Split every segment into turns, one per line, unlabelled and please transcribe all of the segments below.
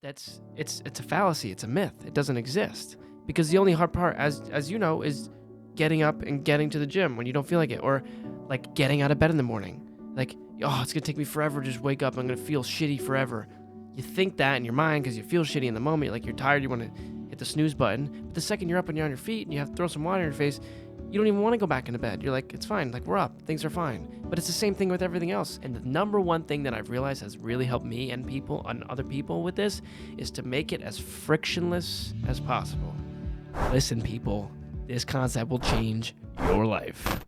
it's a fallacy. It's a myth. It doesn't exist because the only hard part, as you know, is getting up and getting to the gym when you don't feel like it, or like getting out of bed in the morning. Like, oh, it's gonna take me forever to just wake up. I'm gonna feel shitty forever. You think that in your mind because you feel shitty in the moment. Like you're tired. You want to hit the snooze button. But the second you're up and you're on your feet and you have to throw some water in your face, you don't even want to go back into bed. You're like, it's fine. Like, we're up. Things are fine. But it's the same thing with everything else. And the number one thing that I've realized has really helped me and people and other people with this is to make it as frictionless as possible. Listen, people, this concept will change your life.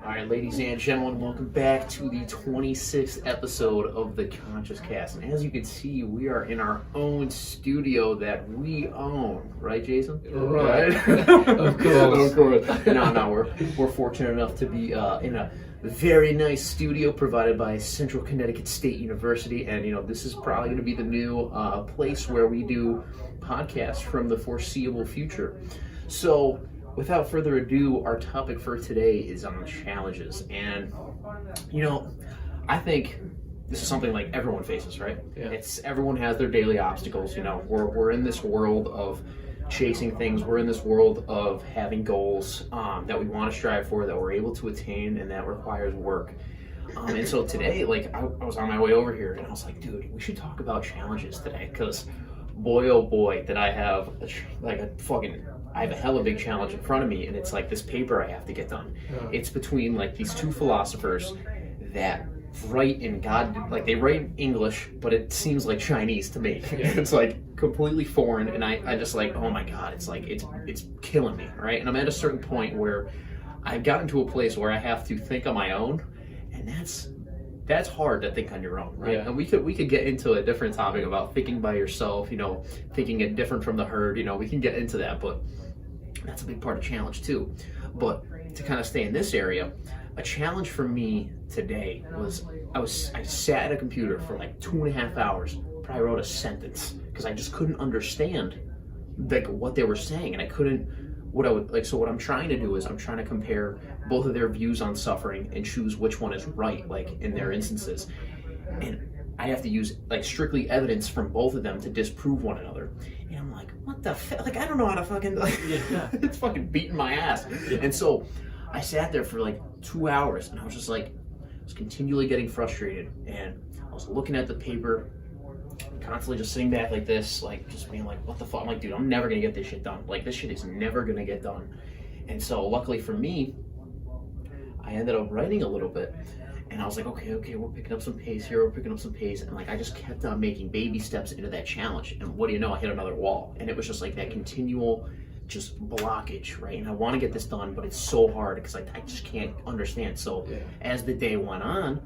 All right, ladies and gentlemen, welcome back to the 26th episode of the Conscious Cast. And as you can see, we are in our own studio that we own, right, Jason?
Right. Of course.
Of course. No, we're fortunate enough to be in a very nice studio provided by Central Connecticut State University. And, this is probably going to be the new place where we do podcasts from the foreseeable future. So, without further ado, our topic for today is on challenges. And, I think this is something like everyone faces, right?
Yeah.
Everyone has their daily obstacles. We're in this world of chasing things. We're in this world of having goals that we want to strive for, that we're able to attain, and that requires work. And so today, I was on my way over here, and I was like, dude, we should talk about challenges today, because boy, oh boy, did I have I have a hella big challenge in front of me, and it's like this paper I have to get done. It's between these two philosophers that write in they write in English, but it seems like Chinese to me. It's completely foreign, and I just oh my god, it's killing me, right? And I'm at a certain point where I've gotten to a place where I have to think on my own, and that's hard to think on your own, right?
Yeah.
And we could get into a different topic about thinking by yourself, thinking it different from the herd, we can get into that, but that's a big part of challenge too. But to kind of stay in this area, a challenge for me today was I sat at a computer for 2.5 hours, probably wrote a sentence because I just couldn't understand what they were saying, and I couldn't. So what I'm trying to do is I'm trying to compare both of their views on suffering and choose which one is right, in their instances. And I have to use strictly evidence from both of them to disprove one another. And I'm like, what the fuck? I don't know how to fucking it's fucking beating my ass. Yeah. And so I sat there for 2 hours, and I was just I was continually getting frustrated, and I was looking at the paper, constantly just sitting back like this, just being what the fuck? I'm dude, I'm never gonna get this shit done. This shit is never gonna get done. And so luckily for me, I ended up writing a little bit, and I was okay, we're picking up some pace here, and I just kept on making baby steps into that challenge. And what do you know, I hit another wall, and it was just that continual just blockage, right? And I want to get this done, but it's so hard because I just can't understand. So as the day went on,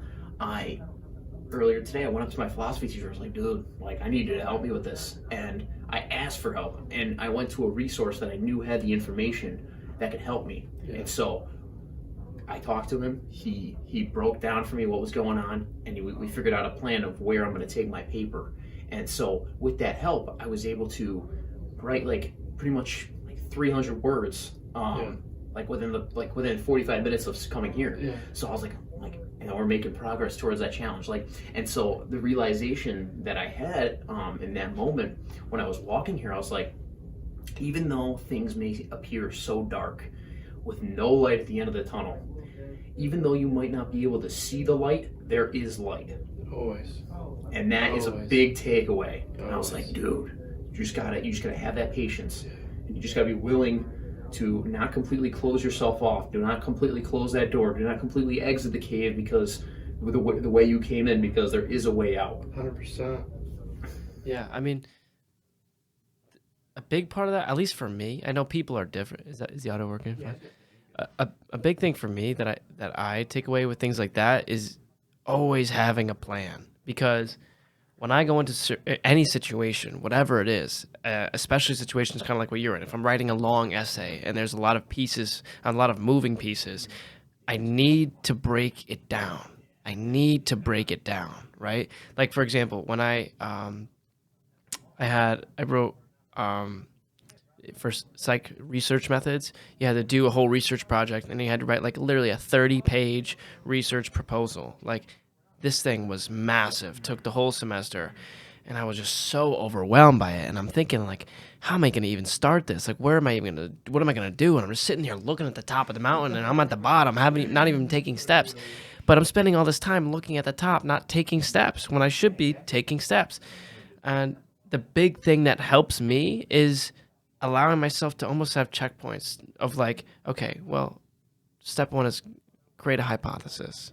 earlier today, I went up to my philosophy teacher. I was like, dude, I need you to help me with this. And I asked for help. And I went to a resource that I knew had the information that could help me. Yeah. And so I talked to him. He broke down for me what was going on. And we figured out a plan of where I'm going to take my paper. And so with that help, I was able to write pretty much 300 words within 45 minutes of coming here. Yeah. So I was and we're making progress towards that challenge. And so the realization that I had in that moment when I was walking here, I was even though things may appear so dark with no light at the end of the tunnel, even though you might not be able to see the light, there is light.
Always.
And that is a big takeaway. And I was dude, you just gotta have that patience. And you just gotta be willing to not completely close yourself off. Do not completely close that door. Do not completely exit the cave because the way you came in, because there is a way out.
100%.
Yeah, I mean, a big part of that, at least for me, I know people are different. Is the auto working? Yeah. A big thing for me that I take away with things like that is always having a plan, because when I go into any situation, whatever it is, especially situations kind of like what you're in, if I'm writing a long essay and there's a lot of pieces, a lot of moving pieces, I need to break it down. Right? For example, when I wrote for psych research methods, you had to do a whole research project, and you had to write literally a 30-page research proposal. This thing was massive, took the whole semester. and I was just so overwhelmed by it. And I'm thinking, like, how am I going to even start this? Like, where am I even going to, what am I going to do? And I'm just sitting here looking at the top of the mountain, and I'm at the bottom, not even taking steps. But I'm spending all this time looking at the top, not taking steps when I should be taking steps. And the big thing that helps me is allowing myself to almost have checkpoints of like, okay, well, step 1 is create a hypothesis.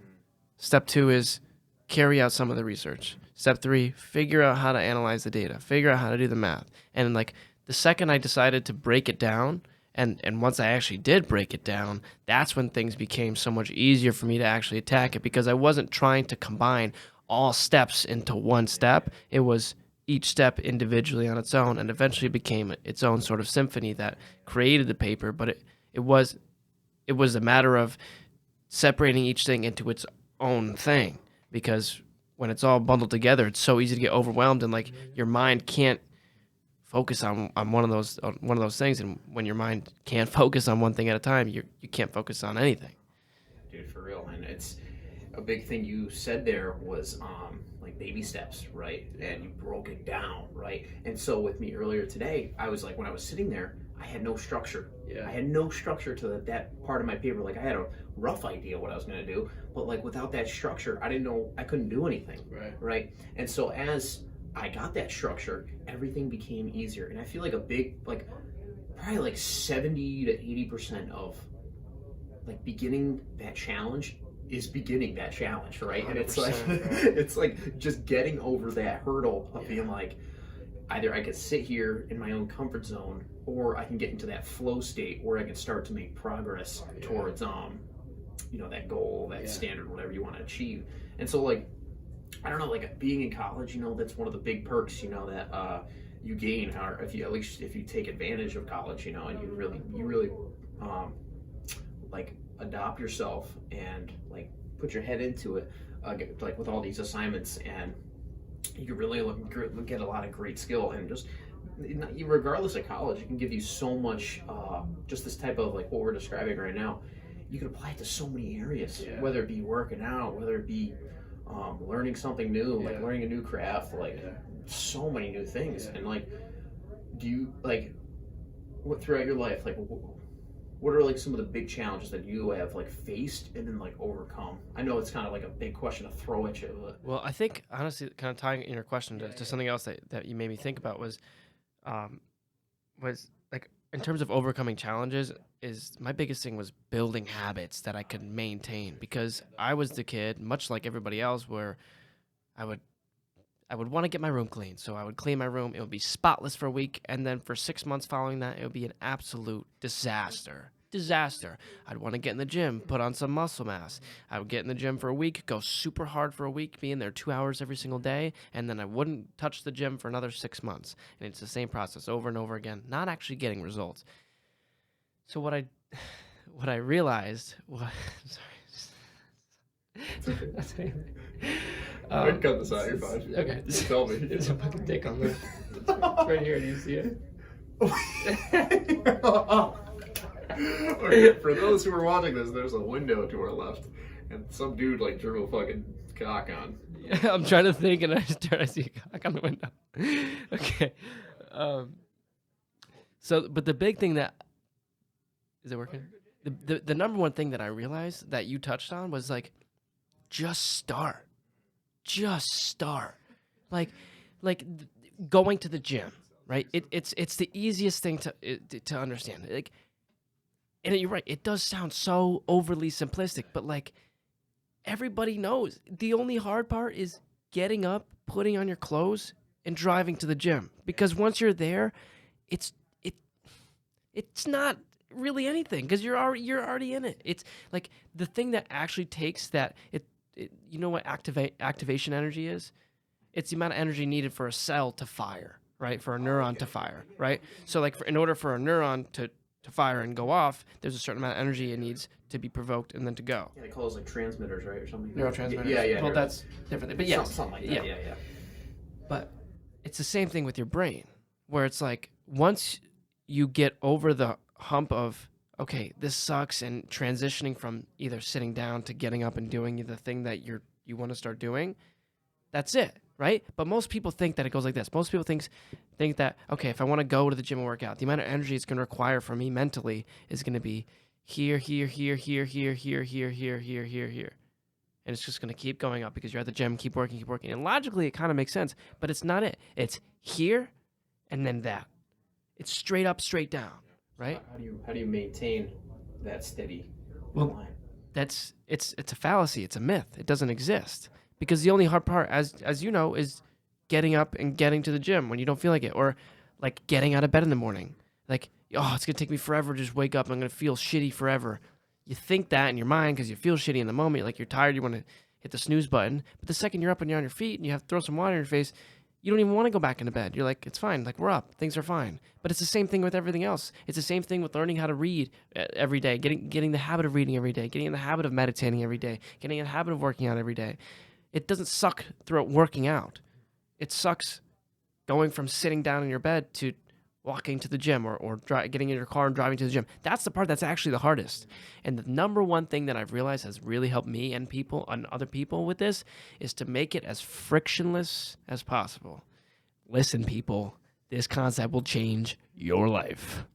Step 2 is carry out some of the research. Step 3, figure out how to analyze the data, figure out how to do the math. And like the second I decided to break it down, and once I actually did break it down, that's when things became so much easier for me to actually attack it, because I wasn't trying to combine all steps into one step. It was each step individually on its own, and eventually became its own sort of symphony that created the paper. But it was a matter of separating each thing into its own thing, because when it's all bundled together, it's so easy to get overwhelmed, and like your mind can't focus on one of those things. And when your mind can't focus on one thing at a time, you can't focus on anything.
Dude, for real. And it's a big thing you said there was like baby steps, right? And you broke it down, right? And so with me earlier today, I was like, when I was sitting there, I had no structure.
Yeah.
I had no structure to that part of my paper. Like I had a rough idea what I was going to do, but like without that structure, I didn't know, I couldn't do anything. Right. And so as I got that structure, everything became easier. And I feel like probably like 70 to 80% of like beginning that challenge is beginning that challenge, right? And it's like,
right.
it's like just getting over that hurdle of being like, either I could sit here in my own comfort zone, or I can get into that flow state where I can start to make progress towards, that goal, that standard, whatever you want to achieve. And so like, I don't know, like being in college, that's one of the big perks, that you gain, or if you take advantage of college, and you really like adopt yourself and like put your head into it, like with all these assignments, and you can really get a lot of great skill. And just regardless of college, it can give you so much, just this type of like what we're describing right now. You can apply it to so many areas, whether it be working out, whether it be learning something new, like learning a new craft, like so many new things. And like, do you like what throughout your life, like what are like some of the big challenges that you have like faced and then like overcome? I know it's kind of like a big question to throw at you, but
Well, I think honestly, kind of tying in your question to something else that you made me think about was like in terms of overcoming challenges, is my biggest thing was building habits that I could maintain, because I was the kid, much like everybody else, where I would want to get my room clean. So I would clean my room. It would be spotless for a week. And then for 6 months following that, it would be an absolute disaster. I'd want to get in the gym, put on some muscle mass. I would get in the gym for a week, go super hard for a week, be in there 2 hours every single day. And then I wouldn't touch the gym for another 6 months. And it's the same process over and over again, not actually getting results. So what I realized was, sorry.
I can cut this out. You're fine.
Okay.
Just tell me.
There's a fucking dick on this. Right here. Do you see it?
Okay, for those who are watching this, there's a window to our left, and some dude like drew a fucking cock on.
Yeah, I'm trying to think, and I see a cock on the window. Okay. So, but the big thing that is it working? The number one thing that I realized that you touched on was like, just start. Like going to the gym, right? It's the easiest thing to understand. Like, and you're right, it does sound so overly simplistic, but like everybody knows the only hard part is getting up, putting on your clothes, and driving to the gym. Because once you're there, it's not really anything, because you're already in it. It's like the thing that actually takes that. You know what activation energy is? It's the amount of energy needed for a cell to fire, right? For a neuron to fire, right? So like in order for a neuron to fire and go off, there's a certain amount of energy it needs to be provoked and then to go.
yeah, they call those like transmitters, right, or something.
Neurotransmitters.
Yeah.
Well, that's different. But yeah,
something like that. Yeah.
But it's the same thing with your brain, where it's like once you get over the hump of, okay, this sucks, and transitioning from either sitting down to getting up and doing the thing that you want to start doing, that's it. right? But most people think that it goes like this. Most people think that, okay, if I want to go to the gym and work out, the amount of energy it's going to require from me mentally is going to be here, here, here, here, here, here, here, here, here, here, here. And it's just going to keep going up because you're at the gym, keep working, keep working. And logically, it kind of makes sense, but it's not it. It's here and then that. It's straight up, straight down, right?
How do you maintain that steady line?
It's a fallacy. It's a myth. It doesn't exist because the only hard part, as you know, is getting up and getting to the gym when you don't feel like it, or like getting out of bed in the morning. Like, oh, it's gonna take me forever to just wake up. I'm gonna feel shitty forever. You think that in your mind because you feel shitty in the moment. Like you're tired. You want to hit the snooze button. But the second you're up and you're on your feet and you have to throw some water in your face, you don't even want to go back into bed. You're like, it's fine. Like, we're up. Things are fine. But it's the same thing with everything else. It's the same thing with learning how to read every day, getting the habit of reading every day, getting in the habit of meditating every day, getting in the habit of working out every day. It doesn't suck throughout working out. It sucks going from sitting down in your bed to walking to the gym or getting in your car and driving to the gym. That's the part that's actually the hardest. And the number one thing that I've realized has really helped me and other people with this is to make it as frictionless as possible. Listen, people, this concept will change your life.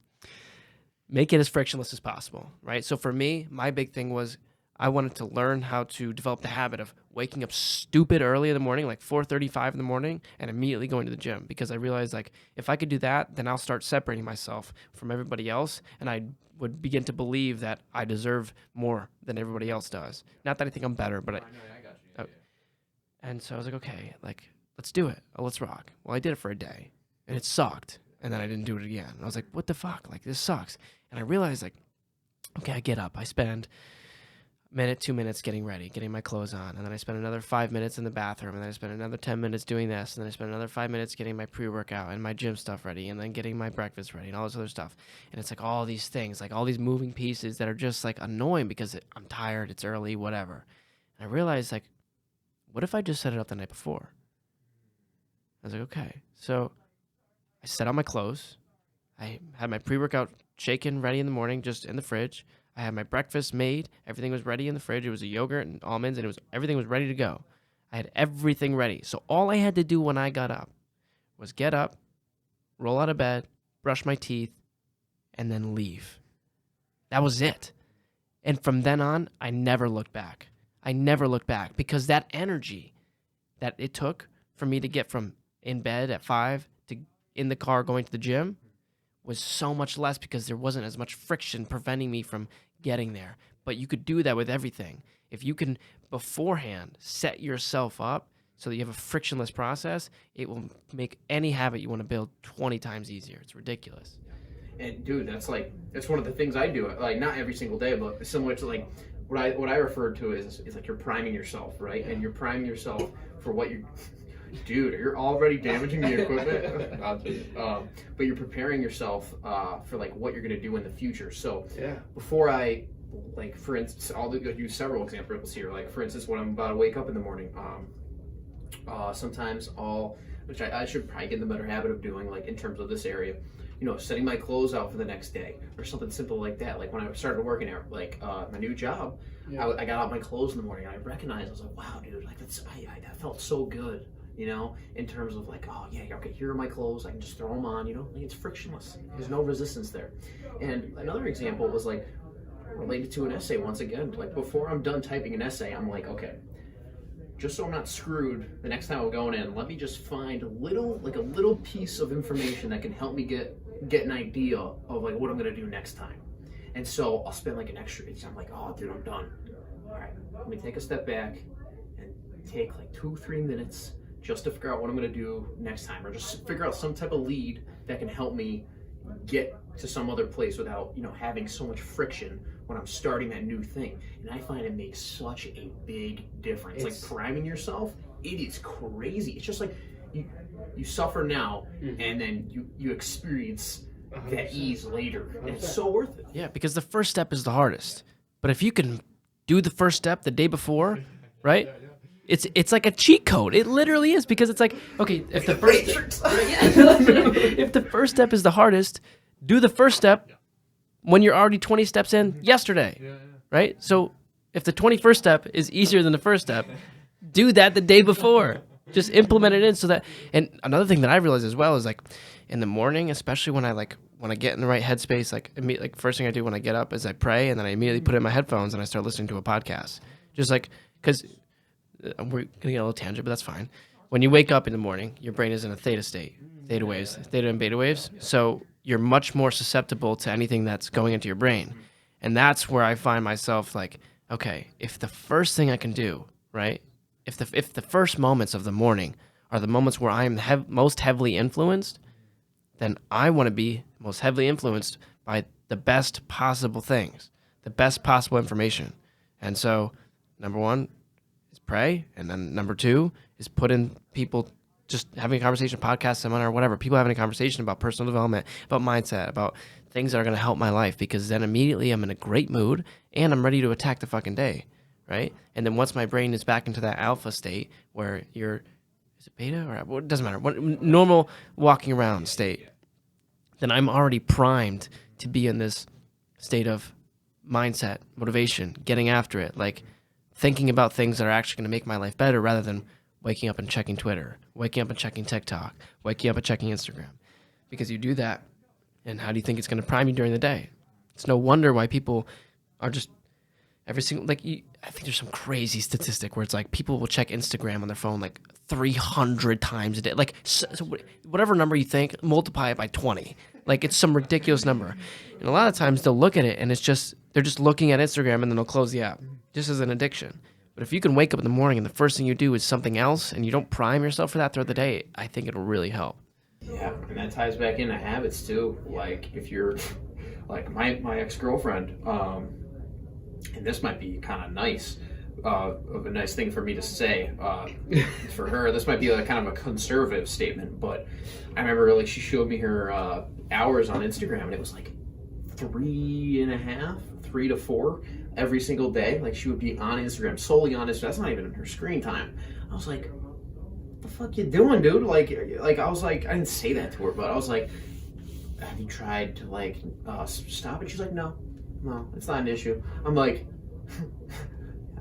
Make it as frictionless as possible, right? So for me, my big thing was I wanted to learn how to develop the habit of waking up stupid early in the morning, like 4:35 in the morning, and immediately going to the gym, because I realized, like, if I could do that, then I'll start separating myself from everybody else, and I would begin to believe that I deserve more than everybody else does. Not that I think I'm better, but
I got you.
and so I was like, okay, like, let's do it. Oh, let's rock. Well, I did it for a day, and it sucked, and then I didn't do it again. And I was like, what the fuck? Like, this sucks. And I realized, like, okay, I get up. I spend minute, 2 minutes getting ready, getting my clothes on, and then I spend another 5 minutes in the bathroom, and then I spend another 10 minutes doing this, and then I spend another 5 minutes getting my pre-workout and my gym stuff ready, and then getting my breakfast ready and all this other stuff. And it's like all these things, like all these moving pieces that are just like annoying because I'm tired, it's early, whatever. And I realized, like, what if I just set it up the night before? I was like, okay. So I set out my clothes. I had my pre-workout shaken ready in the morning, just in the fridge. I had my breakfast made. Everything was ready in the fridge. It was a yogurt and almonds, and everything was ready to go. I had everything ready. So all I had to do when I got up was get up, roll out of bed, brush my teeth, and then leave. That was it. And from then on, I never looked back. I never looked back, because that energy that it took for me to get from in bed at 5 to in the car going to the gym was so much less, because there wasn't as much friction preventing me from getting there. But you could do that with everything. If you can beforehand set yourself up so that you have a frictionless process, it will make any habit you want to build 20 times easier. It's ridiculous.
And dude, that's one of the things I do. Like, not every single day, but similar to like what I refer to is like you're priming yourself, right? And you're priming yourself for what you're. Dude, you're already damaging the equipment. But you're preparing yourself for like what you're gonna do in the future. So before I, like, for instance, I'll use several examples here. Like, for instance, when I'm about to wake up in the morning, sometimes which I should probably get in the better habit of doing, like in terms of this area, setting my clothes out for the next day or something simple like that. Like when I started working at my new job, I got out my clothes in the morning and I recognized, I was like, wow, dude, like that felt so good. In terms of like, oh yeah, okay, here are my clothes, I can just throw them on, like it's frictionless. There's no resistance there. And another example was like related to an essay once again. Like before I'm done typing an essay, I'm like, okay, just so I'm not screwed the next time I'm going in, let me just find a little piece of information that can help me get an idea of like what I'm gonna do next time. And so I'll spend like an extra, I'm like, oh dude, I'm done. All right, let me take a step back and take like 2-3 minutes just to figure out what I'm going to do next time, or just figure out some type of lead that can help me get to some other place without, having so much friction when I'm starting that new thing. And I find it makes such a big difference. Like priming yourself, it is crazy. It's just like you suffer now, and then you experience that ease later, and it's so worth it.
Yeah, because the first step is the hardest. But if you can do the first step the day before, right? It's like a cheat code. It literally is, because it's like, okay, if the first step is the hardest, do the first step when you're already 20 steps in yesterday, right? So if the 21st step is easier than the first step, do that the day before. Just implement it in so that. And another thing that I realized as well is like in the morning, especially when I get in the right headspace, like first thing I do when I get up is I pray, and then I immediately put in my headphones and I start listening to a podcast. Just like, because we're gonna get a little tangent, but that's fine. When you wake up in the morning, your brain is in a theta state, theta waves, theta and beta waves. So you're much more susceptible to anything that's going into your brain. And that's where I find myself like, okay, if the first thing I can do, right? If the first moments of the morning are the moments where I am most heavily influenced, then I want to be most heavily influenced by the best possible things, the best possible information. And so, number one is pray, and then number two is put in people just having a conversation, podcast, seminar, whatever, people having a conversation about personal development, about mindset, about things that are going to help my life, because then immediately I'm in a great mood and I'm ready to attack the fucking day, right? And then once my brain is back into that alpha state where is it beta or it doesn't matter, normal walking around state, then I'm already primed to be in this state of mindset, motivation, getting after it, like thinking about things that are actually going to make my life better rather than waking up and checking Twitter, waking up and checking TikTok, waking up and checking Instagram. Because you do that, and how do you think it's going to prime you during the day? It's no wonder why people are just every single, I think there's some crazy statistic where it's like people will check Instagram on their phone like 300 times a day. Like, so whatever number you think, multiply it by 20. Like, it's some ridiculous number. And a lot of times they'll look at it and it's just, they're just looking at Instagram and then they'll close the app, just as an addiction. But if you can wake up in the morning and the first thing you do is something else and you don't prime yourself for that throughout the day, I think it'll really help.
Yeah, and that ties back into habits too. Like if you're, like my ex-girlfriend, and this might be kind of nice, of a nice thing for me to say. For her, this might be like kind of a conservative statement, but I remember like she showed me her hours on Instagram, and it was like 3 to 4 every single day. Like she would be on Instagram, solely on Instagram. That's not even her screen time. I was like, what the fuck you doing, dude? Like I was like, I didn't say that to her, but I was like, have you tried to like stop it? She's like, no, it's not an issue. I'm like,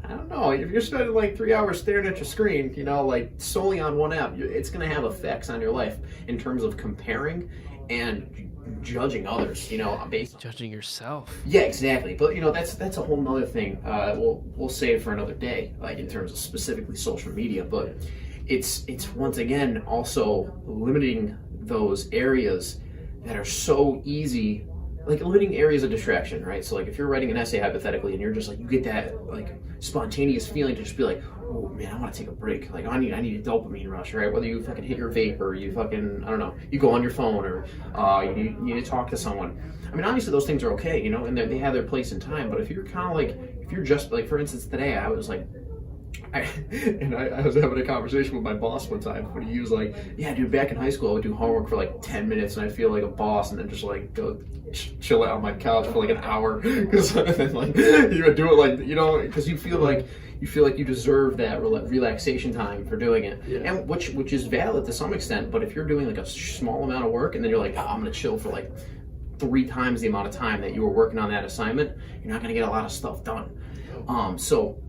I don't know. If you're spending like 3 hours staring at your screen, you know, like solely on one app, it's going to have effects on your life in terms of comparing and judging others, you know, based on
judging yourself.
Yeah, exactly. But you know, that's a whole nother thing. We'll save for another day, like in terms of specifically social media. But it's once again also limiting those areas that are so easy, like limiting areas of distraction, right? So like if you're writing an essay hypothetically and you're just like, you get that like spontaneous feeling to just be like, oh man, I want to take a break. Like I need a dopamine rush, right? Whether you fucking hit your vape or you fucking, I don't know, you go on your phone or you need to talk to someone. I mean, obviously those things are okay, you know, and they have their place in time. But if you're kind of like, if you're just like, for instance, today I was like, I was having a conversation with my boss one time, but he was like, yeah, dude, back in high school I would do homework for like 10 minutes and I feel like a boss, and then just like go chill out on my couch for like an hour, because then like you would do it like, you know, because you feel like you deserve that relaxation time for doing it. Yeah. And which is valid to some extent. But if you're doing like a small amount of work and then you're like, I'm gonna chill for like 3 times the amount of time that you were working on that assignment, you're not gonna get a lot of stuff done. So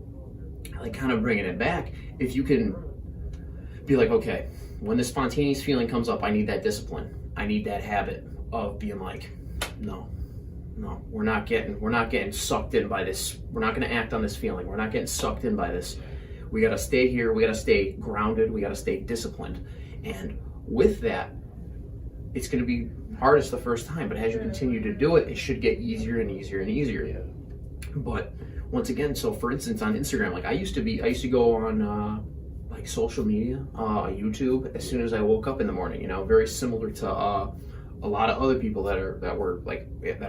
like kind of bringing it back, if you can be like, okay, when the spontaneous feeling comes up, I need that discipline. I need that habit of being like, no, we're not getting sucked in by this. We're not going to act on this feeling. We're not getting sucked in by this. We got to stay here. We got to stay grounded. We got to stay disciplined. And with that, it's going to be hardest the first time, but as you continue to do it, it should get easier and easier and easier. But once again, so for instance, on Instagram, like I used to go on like social media, YouTube, as soon as I woke up in the morning. You know, very similar to a lot of other people that are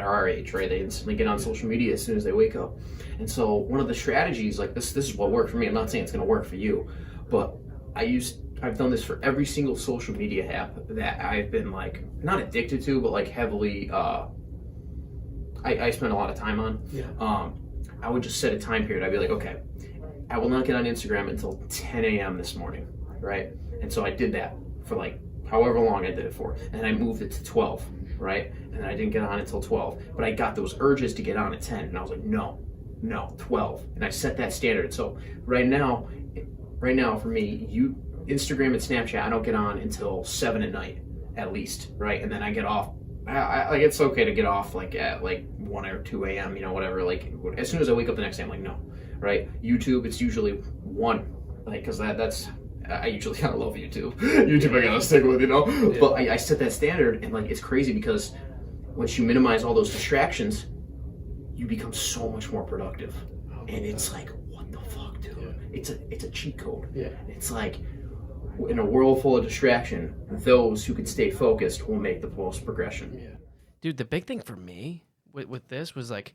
our age, right? They instantly get on social media as soon as they wake up. And so one of the strategies, like this is what worked for me. I'm not saying it's going to work for you, but I've done this for every single social media app that I've been like not addicted to, but like heavily. I spend a lot of time on. Yeah. I would just set a time period. I'd be like, okay, I will not get on Instagram until 10 a.m. this morning, right? And so I did that for like however long I did it for. And I moved it to 12, right? And I didn't get on until 12. But I got those urges to get on at 10. And I was like, no, 12. And I set that standard. So right now for me, Instagram and Snapchat, I don't get on until 7 at night, at least, right? And then I get off. Like it's okay to get off like at like 1 or 2 a.m. You know, whatever. Like as soon as I wake up the next day, I'm like, no, right? YouTube, it's usually 1, like because that's. I usually kind of love YouTube. YouTube, I gotta stick with, you know. Yeah. But I set that standard, and like it's crazy because once you minimize all those distractions, you become so much more productive. And it's like, what the fuck, dude? Yeah. It's a cheat code.
Yeah.
It's like in a world full of distraction, those who can stay focused will make the most progression.
Yeah. Dude, the big thing for me with this was like,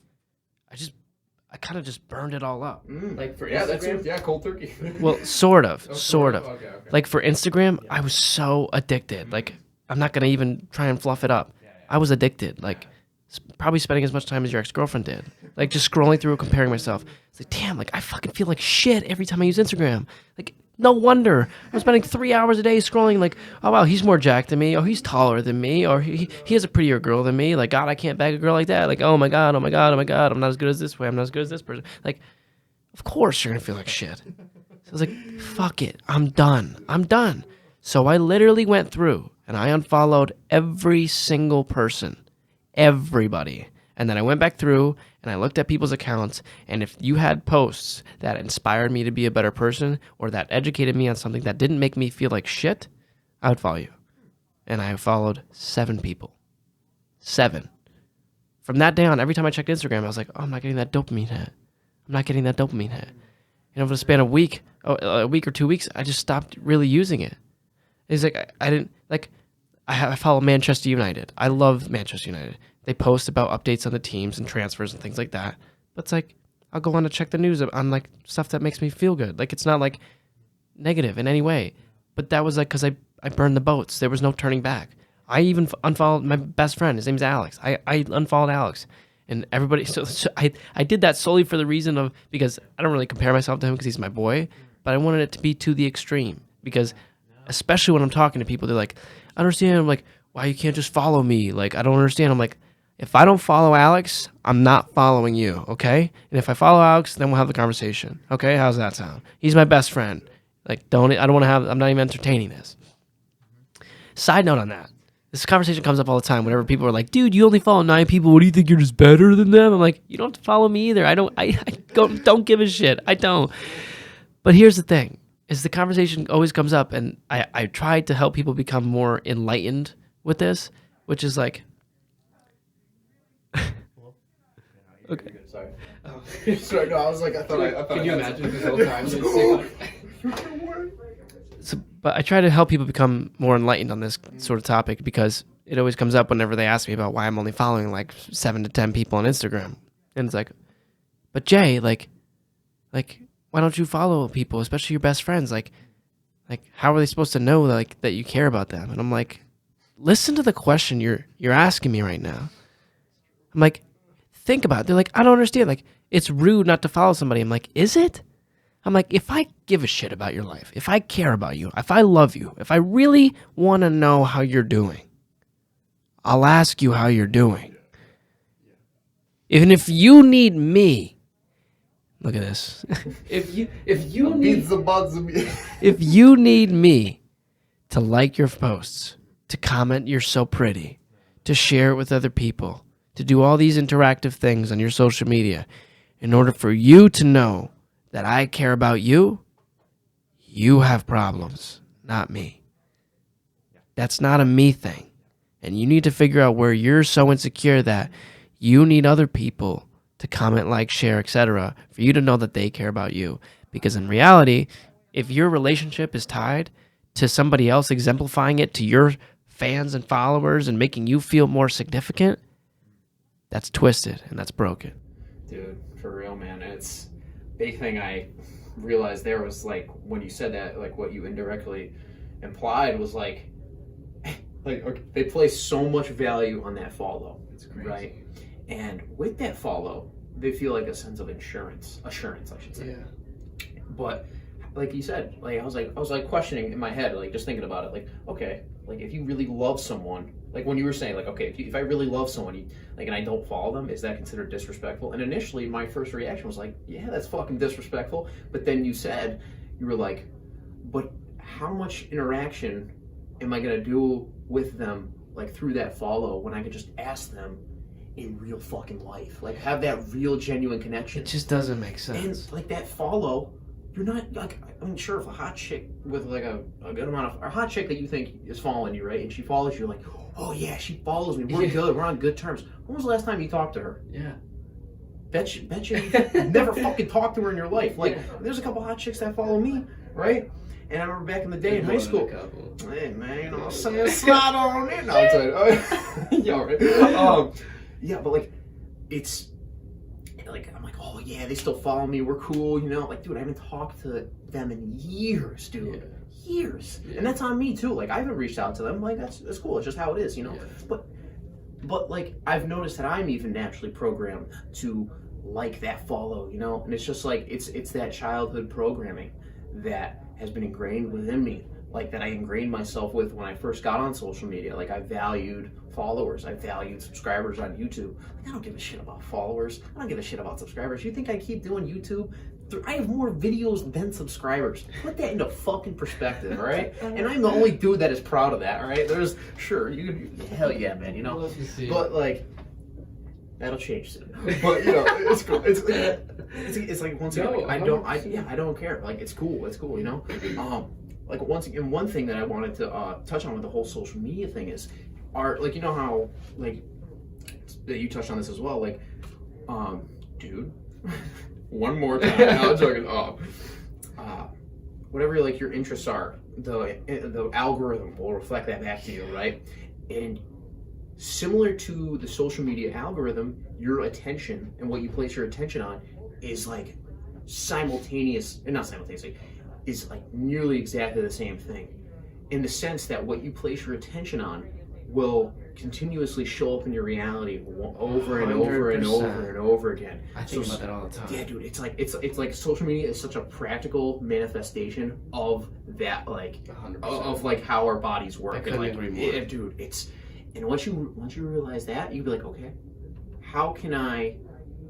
I kind of just burned it all up.
Like for
Instagram? That's cold turkey.
Well, sort of.
Okay.
Like for Instagram, I was so addicted. Like I'm not gonna even try and fluff it up. I was addicted. Like probably spending as much time as your ex-girlfriend did. Like just scrolling through, comparing myself. It's like, damn, like I fucking feel like shit every time I use Instagram. Like no wonder I'm spending 3 hours a day scrolling. Like, oh wow, he's more jacked than me. Oh, he's taller than me. Or he has a prettier girl than me. Like God, I can't bag a girl like that. Like oh my god, I'm not as good as this way. I'm not as good as this person. Like, of course you're gonna feel like shit. So I was like, fuck it, I'm done. So I literally went through and I unfollowed every single person. Everybody. And then I went back through and I looked at people's accounts, and if you had posts that inspired me to be a better person or that educated me on something that didn't make me feel like shit, I would follow you. And I followed 7 people. 7. From that day on, every time I checked Instagram, I was like, oh, I'm not getting that dopamine hit. And over the span of a week or 2 weeks, I just stopped really using it. It's like I didn't like. I follow Manchester United. I love Manchester United. They post about updates on the teams and transfers and things like that. But it's like, I'll go on to check the news on like stuff that makes me feel good. Like it's not like negative in any way. But that was like because I burned the boats. There was no turning back. I even unfollowed my best friend. His name's Alex. I unfollowed Alex. And everybody, so I did that solely for the reason of, because I don't really compare myself to him because he's my boy, but I wanted it to be to the extreme. Because especially when I'm talking to people, they're like, I don't understand. I'm like, why you can't just follow me? Like, I don't understand. I'm like, if I don't follow Alex, I'm not following you, okay? And if I follow Alex, then we'll have the conversation, okay? How's that sound? He's my best friend. Like, I'm not even entertaining this. Side note on that. This conversation comes up all the time whenever people are like, dude, you only follow 9 people. What do you think, you're just better than them? I'm like, you don't have to follow me either. I don't give a shit. I don't. But here's the thing, is the conversation always comes up, and I try to help people become more enlightened with this, which is like, okay.
Sorry. Sorry, no, I was like, I thought.
Can you imagine this whole time?
But I try to help people become more enlightened on this sort of topic because it always comes up whenever they ask me about why I'm only following like 7 to 10 people on Instagram. And it's like, but Jay, like, why don't you follow people, especially your best friends? Like, how are they supposed to know like that you care about them? And I'm like, listen to the question you're asking me right now. I'm like, think about it. They're like, I don't understand. Like, it's rude not to follow somebody. I'm like, is it? I'm like, if I give a shit about your life, if I care about you, if I love you, if I really want to know how you're doing, I'll ask you how you're doing. Even if you need me, look at this. if you need me to like your posts, to comment you're so pretty, to share it with other people, to do all these interactive things on your social media, in order for you to know that I care about you, you have problems, not me. That's not a me thing. And you need to figure out where you're so insecure that you need other people to comment, like, share, etc., for you to know that they care about you. Because in reality, if your relationship is tied to somebody else exemplifying it to your fans and followers and making you feel more significant, that's twisted and that's broken.
Dude, for real, man. It's big thing I realized there was like when you said that, like what you indirectly implied was like okay, they place so much value on that follow.
It's crazy.
Right? And with that follow, they feel like a sense of assurance, I should say.
Yeah.
But like you said, like I was like questioning in my head, like just thinking about it, like, okay, like if you really love someone, like when you were saying, like, okay, if I really love someone, like, and I don't follow them, is that considered disrespectful? And initially, my first reaction was like, yeah, that's fucking disrespectful. But then you were like, but how much interaction am I gonna do with them, like through that follow, when I could just ask them in real fucking life, like have that real genuine connection.
It just doesn't make sense.
And like that follow, you're not like, I mean, sure, if a hot chick with like a good amount of, a hot chick that you think is following you, right, and she follows you, like, oh yeah, she follows me, we're good, we're on good terms. When was the last time you talked to her?
Yeah.
Bet you you've never fucking talked to her in your life. Like, there's a couple hot chicks that follow me, right? And I remember back in the day in high school, hey man, you know what I'm saying, slide on in. No, I'm telling you, yeah, right. Yeah, but like, it's like, I'm like, oh yeah, they still follow me, we're cool, you know, like, dude, I haven't talked to them in years, dude. Years. And that's on me too. Like, I haven't reached out to them. Like, that's cool. It's just how it is, you know. But like, I've noticed that I'm even naturally programmed to like that follow, you know. And it's just like, it's that childhood programming that has been ingrained within me, like that I ingrained myself with when I first got on social media. Like, I valued followers, I valued subscribers on YouTube. Like, I don't give a shit about followers, I don't give a shit about subscribers. You think I keep doing YouTube? I have more videos than subscribers. Put that into fucking perspective, all right? And I'm the only dude that is proud of that, all right? There's, sure, hell yeah, man, you know? But like, that'll change soon. But you know, it's cool. It's like, once again, like, I don't care. Like, it's cool, you know? Like, once again, one thing that I wanted to touch on with the whole social media thing is, like, you know how, like, that you touched on this as well, like, dude, one more time, no, I'm joking, whatever, like, your interests are, the algorithm will reflect that back to you, right? And similar to the social media algorithm, your attention and what you place your attention on is like not simultaneously, is like nearly exactly the same thing, in the sense that what you place your attention on will continuously show up in your reality over and over and over and over again.
I think about that all the time.
Yeah, dude, it's like social media is such a practical manifestation of that, like
100%.
of like how our bodies work.
I couldn't
like,
agree more.
Dude, and once you realize that, you'd be like, okay, how can I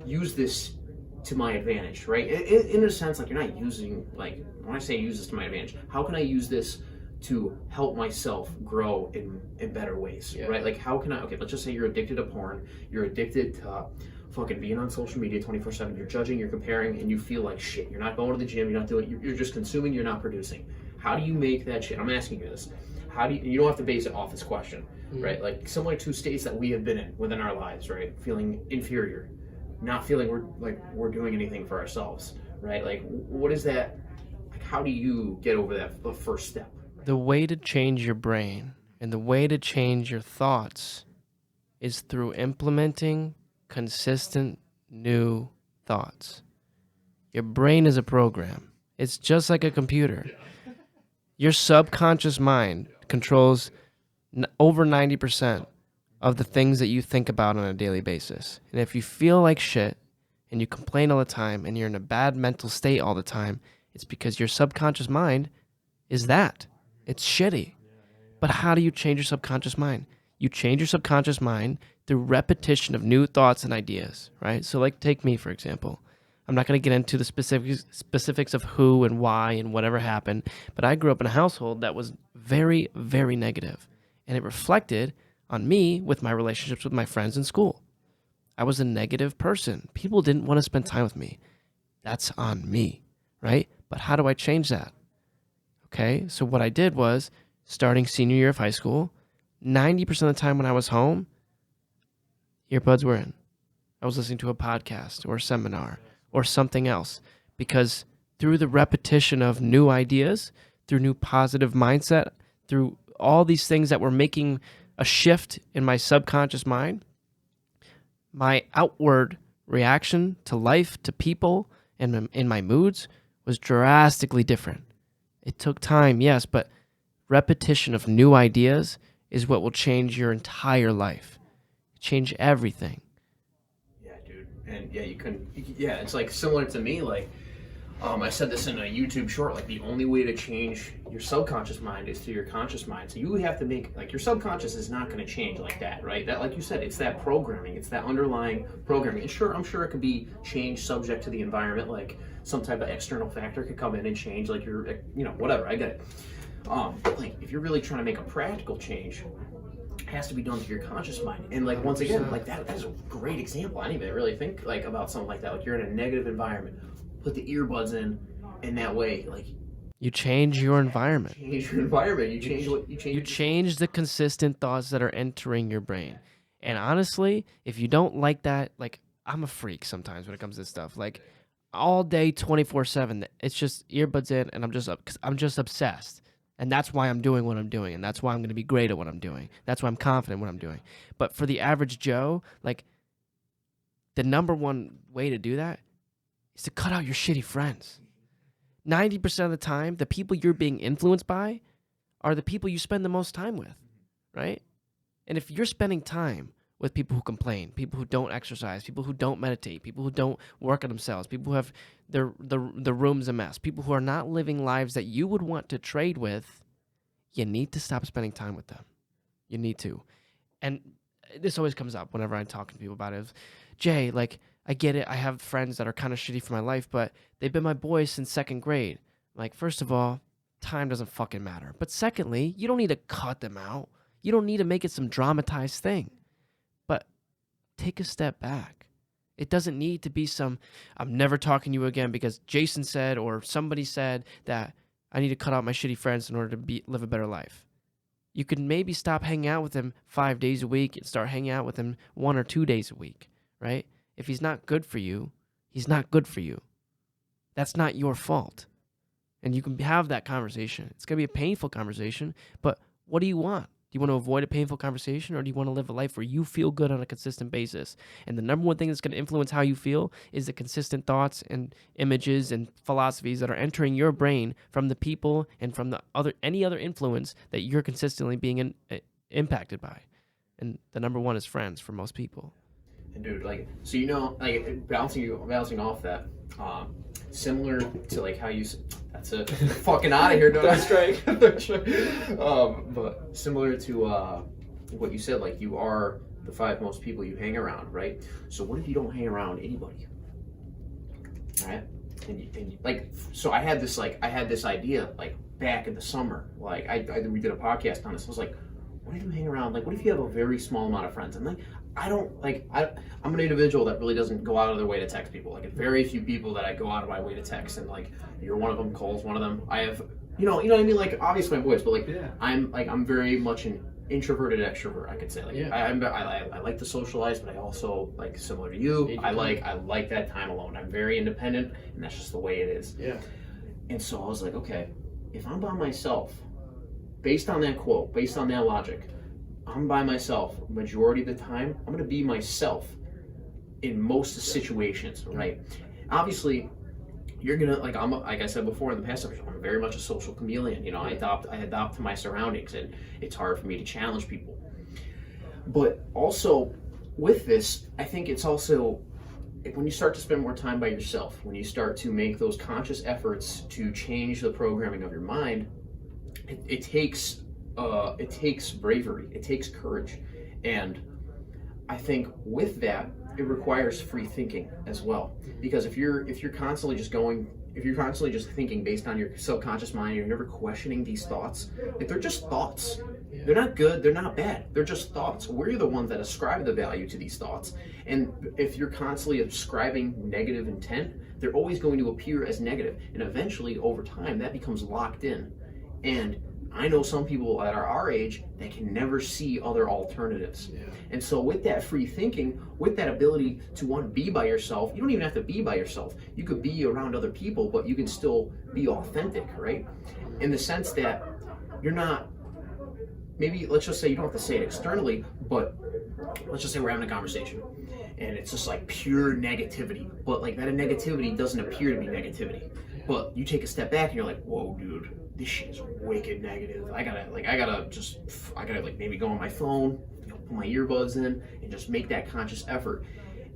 use this to my advantage, right? In a sense, like, you're not using, like, when I say use this to my advantage, how can I use this to help myself grow in better ways, right? Like, how can I, okay, let's just say you're addicted to porn, you're addicted to fucking being on social media 24/7, you're judging, you're comparing, and you feel like shit. You're not going to the gym, you're not doing, you're just consuming, you're not producing. How do you make that shit? I'm asking you this. How do you don't have to base it off this question, right? Like, similar to states that we have been in within our lives, right? Feeling inferior, not feeling we're doing anything for ourselves, right? Like, what is that? Like, how do you get over that, the first step?
The way to change your brain and the way to change your thoughts is through implementing consistent new thoughts. Your brain is a program. It's just like a computer. Your subconscious mind controls over 90% of the things that you think about on a daily basis. And if you feel like shit and you complain all the time and you're in a bad mental state all the time, it's because your subconscious mind is that. It's shitty. But how do you change your subconscious mind? You change your subconscious mind through repetition of new thoughts and ideas, right? So, like, take me, for example. I'm not going to get into the specifics of who and why and whatever happened, but I grew up in a household that was very, very negative, and it reflected on me with my relationships with my friends in school. I was a negative person. People didn't want to spend time with me. That's on me, right? But how do I change that? Okay, so what I did was, starting senior year of high school, 90% of the time when I was home, earbuds were in. I was listening to a podcast or a seminar or something else, because through the repetition of new ideas, through new positive mindset, through all these things that were making a shift in my subconscious mind, my outward reaction to life, to people, and in my moods was drastically different. It took time, yes, but repetition of new ideas is what will change your entire life. Change everything.
Yeah, dude. And yeah, it's like similar to me, like, I said this in a YouTube short, like, the only way to change your subconscious mind is through your conscious mind. So you have to make, like, your subconscious is not going to change like that, right? That, like you said, it's that programming, it's that underlying programming. And sure, I'm sure it could be changed subject to the environment, like some type of external factor could come in and change, like, your, you know, whatever, I get it. Like if you're really trying to make a practical change, it has to be done through your conscious mind. And like once again, like that's a great example. I didn't even really think like about something like that. Like you're in a negative environment, put the earbuds in, and that way, like
You change your environment.
change your environment. You change what you change.
You change the consistent thoughts that are entering your brain. And honestly, if you don't like that, like I'm a freak sometimes when it comes to this stuff. Like all day 24/7, it's just earbuds in and I'm just obsessed. And that's why I'm doing what I'm doing, and that's why I'm going to be great at what I'm doing. That's why I'm confident in what I'm doing. But for the average Joe, like the number one way to do that is to cut out your shitty friends. 90% of the time, the people you're being influenced by are the people you spend the most time with, right? And if you're spending time with people who complain, people who don't exercise, people who don't meditate, people who don't work on themselves, people who have the rooms a mess, people who are not living lives that you would want to trade with, you need to stop spending time with them. You need to. And this always comes up whenever I'm talking to people about it. Jay, like, I get it. I have friends that are kind of shitty for my life, but they've been my boys since second grade. Like, first of all, time doesn't fucking matter. But secondly, you don't need to cut them out. You don't need to make it some dramatized thing. But take a step back. It doesn't need to be some, I'm never talking to you again because Jason said or somebody said that I need to cut out my shitty friends in order to live a better life. You could maybe stop hanging out with him 5 days a week and start hanging out with him 1 or 2 days a week, right? If he's not good for you, he's not good for you. That's not your fault. And you can have that conversation. It's going to be a painful conversation, but what do you want? Do you want to avoid a painful conversation, or do you want to live a life where you feel good on a consistent basis? And the number one thing that's going to influence how you feel is the consistent thoughts and images and philosophies that are entering your brain from the people and from any other influence that you're consistently being impacted by. And the number one is friends for most people.
And dude, like, so like bouncing off that, similar to like how you, that's a fucking out of here, don't I strike? But similar to what you said, like you are the 5 most people you hang around, right? So what if you don't hang around anybody? All right, and like, so I had this idea like back in the summer, like we did a podcast on this. I was like, what if you hang around? Like, what if you have a very small amount of friends? And like, I'm an individual that really doesn't go out of their way to text people. Like, very few people that I go out of my way to text. And like, you're one of them, Cole's one of them. I have, you know what I mean? Like, obviously my voice, but like, yeah. I'm very much an introverted extrovert, I could say. Like, yeah. I like to socialize, but I also, like, similar to you, I like that time alone. I'm very independent, and that's just the way it is. Yeah. And so I was like, okay, if I'm by myself, based on that quote, based on that logic, I'm by myself majority of the time. I'm going to be myself in most situations, right? Obviously, you're going to, like I said before in the past episode, I'm very much a social chameleon. You know, I adopt to my surroundings, and it's hard for me to challenge people. But also, with this, I think it's also, when you start to spend more time by yourself, when you start to make those conscious efforts to change the programming of your mind, it takes bravery, it takes courage, and I think with that it requires free thinking as well. Because if you're constantly just thinking based on your subconscious mind, you're never questioning these thoughts. If they're just thoughts, they're not good, they're not bad, they're just thoughts. We're the ones that ascribe the value to these thoughts, and if you're constantly ascribing negative intent, they're always going to appear as negative, and eventually over time that becomes locked in. And I know some people that are our age that can never see other alternatives. Yeah. And so with that free thinking, with that ability to want to be by yourself, you don't even have to be by yourself. You could be around other people, but you can still be authentic, right? In the sense that you're not, maybe let's just say you don't have to say it externally, but let's just say we're having a conversation and it's just like pure negativity. But like that negativity doesn't appear to be negativity. But you take a step back and you're like, whoa, dude, this shit is wicked negative. I gotta maybe go on my phone, put my earbuds in, and just make that conscious effort.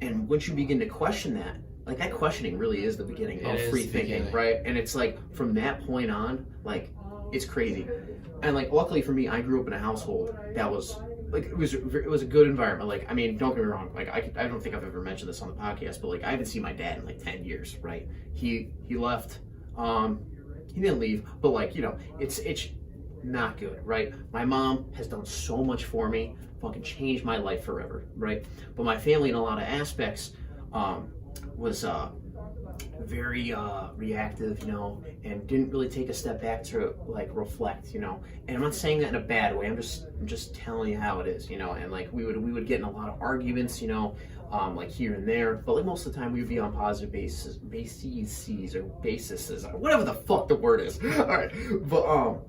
And once you begin to question that, like that questioning really is the beginning of free thinking, right? And it's like from that point on, like it's crazy. And like luckily for me, I grew up in a household that was like it was a good environment. Like, I mean, don't get me wrong. Like, I don't think I've ever mentioned this on the podcast, but like I haven't seen my dad in like 10 years. Right? He left. He didn't leave, but like, you know, it's not good, right? My mom has done so much for me, fucking changed my life forever, right? But my family, in a lot of aspects, was very reactive, you know, and didn't really take a step back to like reflect, you know. And I'm not saying that in a bad way. I'm just telling you how it is, you know. And like we would get in a lot of arguments, you know, like here and there. But like most of the time, we would be on positive bases or bases, or whatever the fuck the word is. All right, but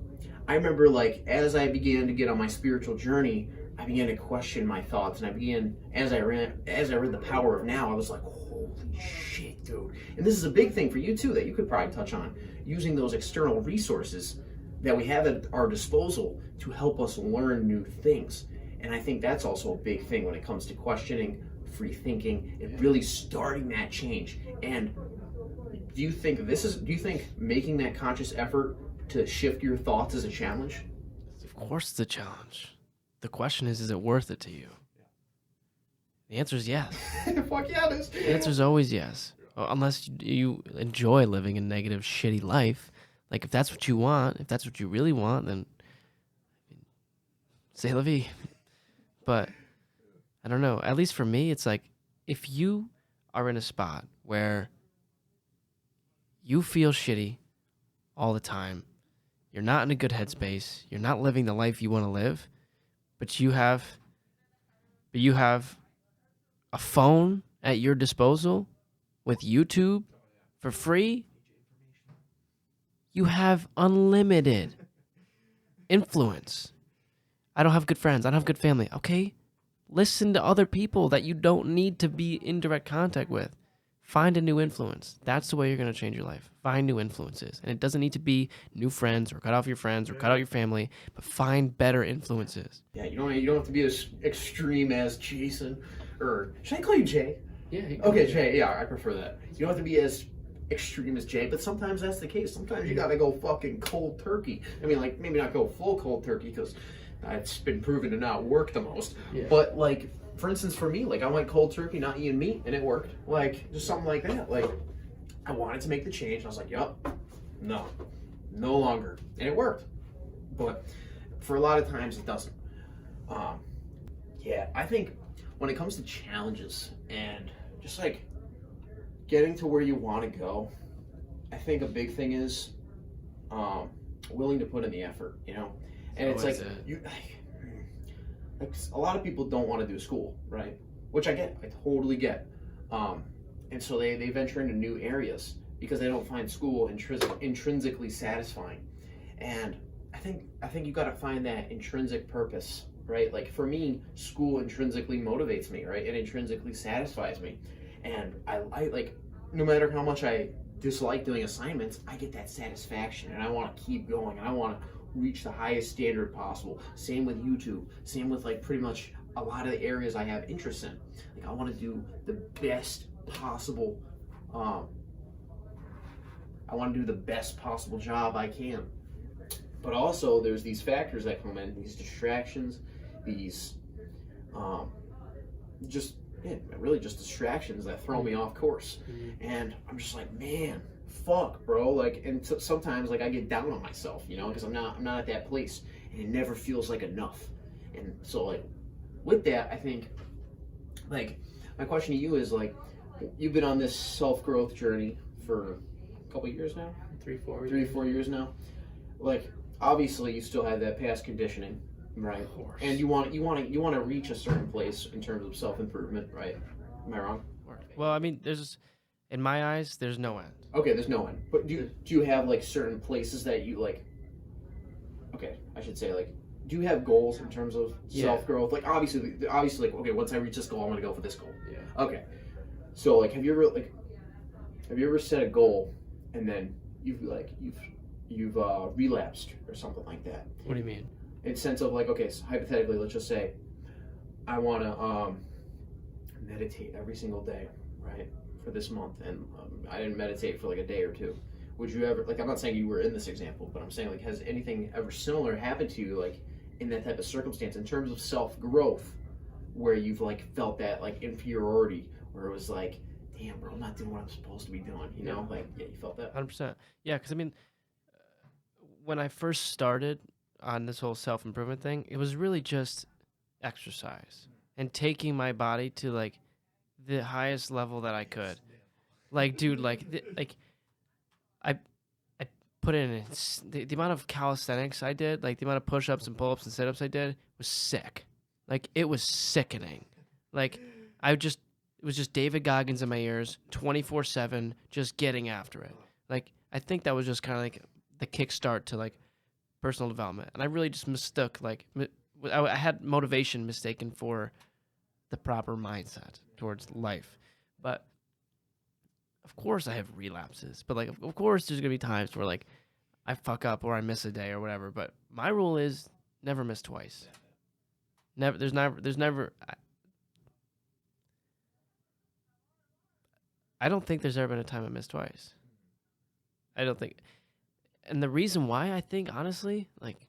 I remember like as I began to get on my spiritual journey, I began to question my thoughts, and I began as I read The Power of Now, I was like, holy shit, dude. And this is a big thing for you too that you could probably touch on, using those external resources that we have at our disposal to help us learn new things. And I think that's also a big thing when it comes to questioning, free thinking, and really starting that change. And do you think making that conscious effort to shift your thoughts is a challenge?
Of course, it's a challenge. The question is it worth it to you? The answer is yes.
Fuck yeah, it is.
The answer is always yes. Unless you enjoy living a negative, shitty life. Like, if that's what you want, if that's what you really want, then c'est la vie. But I don't know. At least for me, it's like, if you are in a spot where you feel shitty all the time, you're not in a good headspace, you're not living the life you want to live, but you have a phone at your disposal with YouTube for free, you have unlimited influence. I don't have good friends. I don't have good family. Okay? Listen to other people that you don't need to be in direct contact with. Find a new influence. That's the way you're going to change your life. Find new influences. And it doesn't need to be new friends or cut off your friends or cut out your family, but find better influences.
Yeah, you don't have to be as extreme as Jason, or should I call you Jay?
Yeah.
Okay, Jay. Yeah, I prefer that. You don't have to be as extreme as Jay, but sometimes that's the case. Sometimes you gotta go fucking cold turkey. I mean, like, maybe not go full cold turkey, because it's been proven to not work the most.
Yeah.
But like, for instance, for me, like, I went cold turkey, not eating meat, and it worked. Like, just something like that. Like, I wanted to make the change, and I was like, yup, no longer, and it worked. But for a lot of times, it doesn't. Yeah, I think when it comes to challenges and just like getting to where you want to go, I think a big thing is willing to put in the effort, you know. And it's like like a lot of people don't want to do school, right? Which I get, I totally get. And so they venture into new areas because they don't find school intrinsically satisfying. And I think you got to find that intrinsic purpose, right? Like for me, school intrinsically motivates me, right? It intrinsically satisfies me. And I like, no matter how much I dislike doing assignments, I get that satisfaction, and I want to keep going, and I want to reach the highest standard possible. Same with YouTube, same with like pretty much a lot of the areas I have interest in. Like, I want to do the best possible job I can. But also there's these factors that come in, these distractions, these really just distractions that throw me off course. And I'm just like, man, fuck, bro. Like, and sometimes like I get down on myself, you know, because I'm not at that place, and it never feels like enough. And so like with that, I think like my question to you is, like, you've been on this self-growth journey for a couple years now, 3-4 years now. Like, obviously you still have that past conditioning, right?
Of course.
And you want to reach a certain place in terms of self-improvement, right? Am I wrong?
Well, I mean, in my eyes, there's no end.
Okay, there's no end. But do you have like certain places that you like? Okay, I should say, like, do you have goals in terms of self-growth? Like, obviously, like, okay, once I reach this goal, I'm gonna go for this goal.
Yeah.
Okay. So like, have you ever set a goal and then you've relapsed or something like that?
What do you mean?
In sense of like, okay, so hypothetically, let's just say I want to meditate every single day, right, for this month, and I didn't meditate for like a day or two. Would you ever, like, I'm not saying you were in this example, but I'm saying, like, has anything ever similar happened to you, like, in that type of circumstance, in terms of self-growth, where you've like felt that like inferiority, where it was like, damn, bro, I'm not doing what I'm supposed to be doing, you know? Like, yeah, you felt that?
100%. Yeah, because I mean, when I first started on this whole self improvement thing, it was really just exercise and taking my body to like the highest level that I could. Like, dude, like I I put in the amount of calisthenics I did, like the amount of push ups and pull ups and sit ups I did was sick. Like it was sickening. Like it was just David Goggins in my ears, 24/7, just getting after it. Like I think that was just kind of like the kickstart to like personal development, and I really just mistook like I had motivation mistaken for the proper mindset towards life. But of course I have relapses, but like of course there's gonna be times where like I fuck up or I miss a day or whatever. But my rule is never miss twice. Never. There's never. I don't think there's ever been a time I missed twice. I don't think, and the reason why I think honestly, like,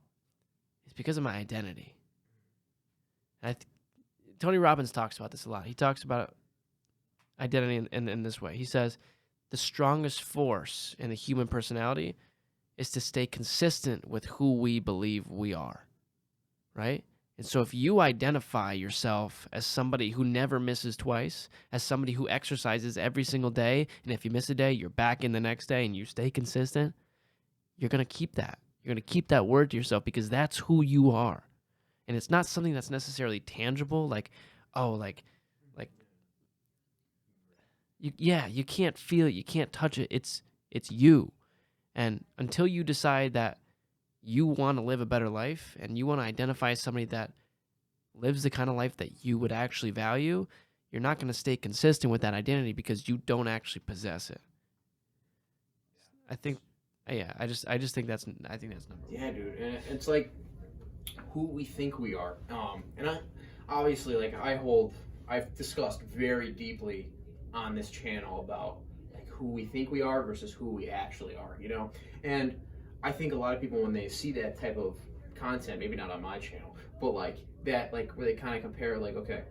it's because of my identity. And Tony Robbins talks about this a lot. He talks about identity in this way. He says the strongest force in the human personality is to stay consistent with who we believe we are, right? And so if you identify yourself as somebody who never misses twice, as somebody who exercises every single day, and if you miss a day, you're back in the next day and you stay consistent, you're going to keep that. You're going to keep that word to yourself because that's who you are. And it's not something that's necessarily tangible, like, oh, like you can't feel it, you can't touch it. It's you. And until you decide that you want to live a better life and you want to identify somebody that lives the kind of life that you would actually value, you're not going to stay consistent with that identity because you don't actually possess it. I think, yeah, I just think that's number one.
Yeah, dude, and it's like who we think we are. And I obviously like I've discussed very deeply on this channel about like who we think we are versus who we actually are, you know? And I think a lot of people when they see that type of content, maybe not on my channel, but like that, like where they kind of compare like, okay,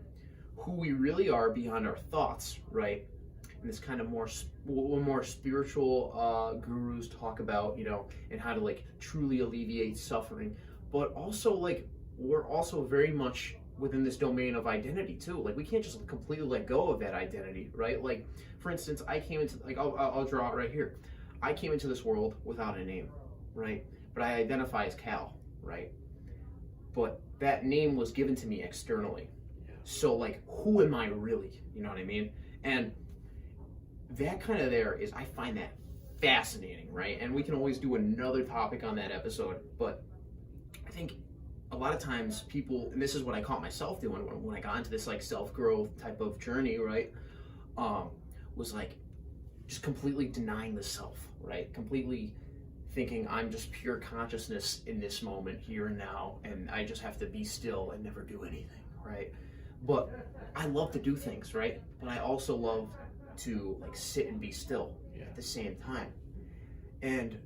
who we really are beyond our thoughts, right? And this kind of more spiritual gurus talk about, you know, and how to like truly alleviate suffering, but also like we're also very much within this domain of identity too. Like we can't just completely let go of that identity, right? Like for instance, I came into like I'll draw it right here. I came into this world without a name, right? But I identify as Cal, right? But that name was given to me externally. So like, who am I really? You know what I mean? And that kind of there is, I find that fascinating, right? And we can always do another topic on that episode. But I think a lot of times people, and this is what I caught myself doing when I got into this like self-growth type of journey, right? Was like just completely denying the self, right? Completely thinking I'm just pure consciousness in this moment, here and now, and I just have to be still and never do anything, right? But I love to do things, right? But I also love to like sit and be still at the same time. And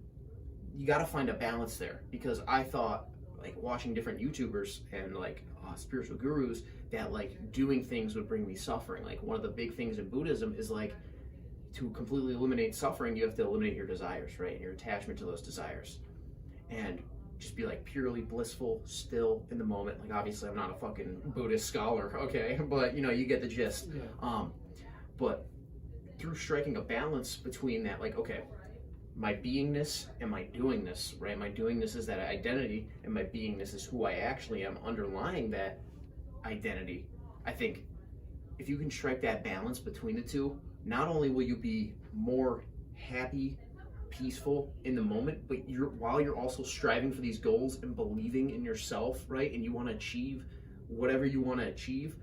you got to find a balance there, because I thought like watching different YouTubers and like spiritual gurus that like doing things would bring me suffering. Like one of the big things in Buddhism is like to completely eliminate suffering, you have to eliminate your desires, right? And your attachment to those desires. And just be like purely blissful, still in the moment. Like obviously I'm not a fucking Buddhist scholar, okay? But you know, you get the gist. But through striking a balance between that, like, okay, my beingness and my doingness, right? My doingness is that identity, and my beingness is who I actually am underlying that identity. I think if you can strike that balance between the two, not only will you be more happy, peaceful in the moment, but while you're also striving for these goals and believing in yourself, right? And you want to achieve whatever you want to achieve,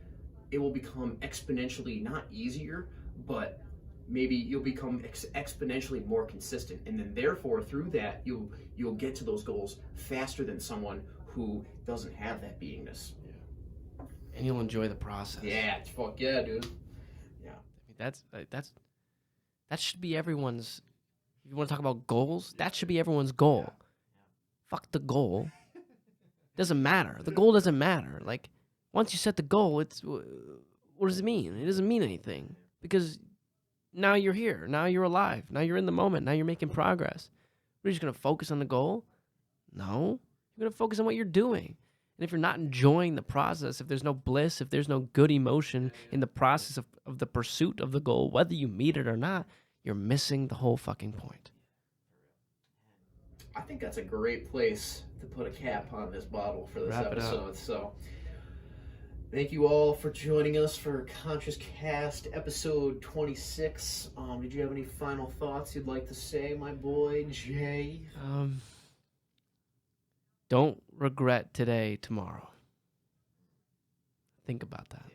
it will become exponentially not easier, but maybe you'll become exponentially more consistent, and then therefore through that you'll get to those goals faster than someone who doesn't have that beingness.
And you'll enjoy the process.
Yeah, fuck yeah, dude. Yeah.
I mean, that should be everyone's. If you want to talk about goals, that should be everyone's goal. Fuck the goal. Doesn't matter. The goal doesn't matter. Like once you set the goal, what does it mean? It doesn't mean anything, because now you're here. Now you're alive. Now you're in the moment. Now you're making progress. We're just gonna focus on the goal? No. You're gonna focus on what you're doing. And if you're not enjoying the process, if there's no bliss, if there's no good emotion in the process of the pursuit of the goal, whether you meet it or not, you're missing the whole fucking point.
I think that's a great place to put a cap on this bottle for this
Wrap it up.
episode. So, thank you all for joining us for Conscious Cast episode 26. Did you have any final thoughts you'd like to say, my boy Jay?
Don't regret today, tomorrow. Think about that.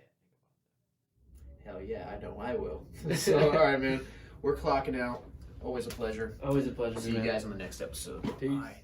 Hell yeah, I know I will. So, all right, man. We're clocking out. Always a pleasure.
Always a pleasure.
See you guys on the next episode.
Peace.
Bye.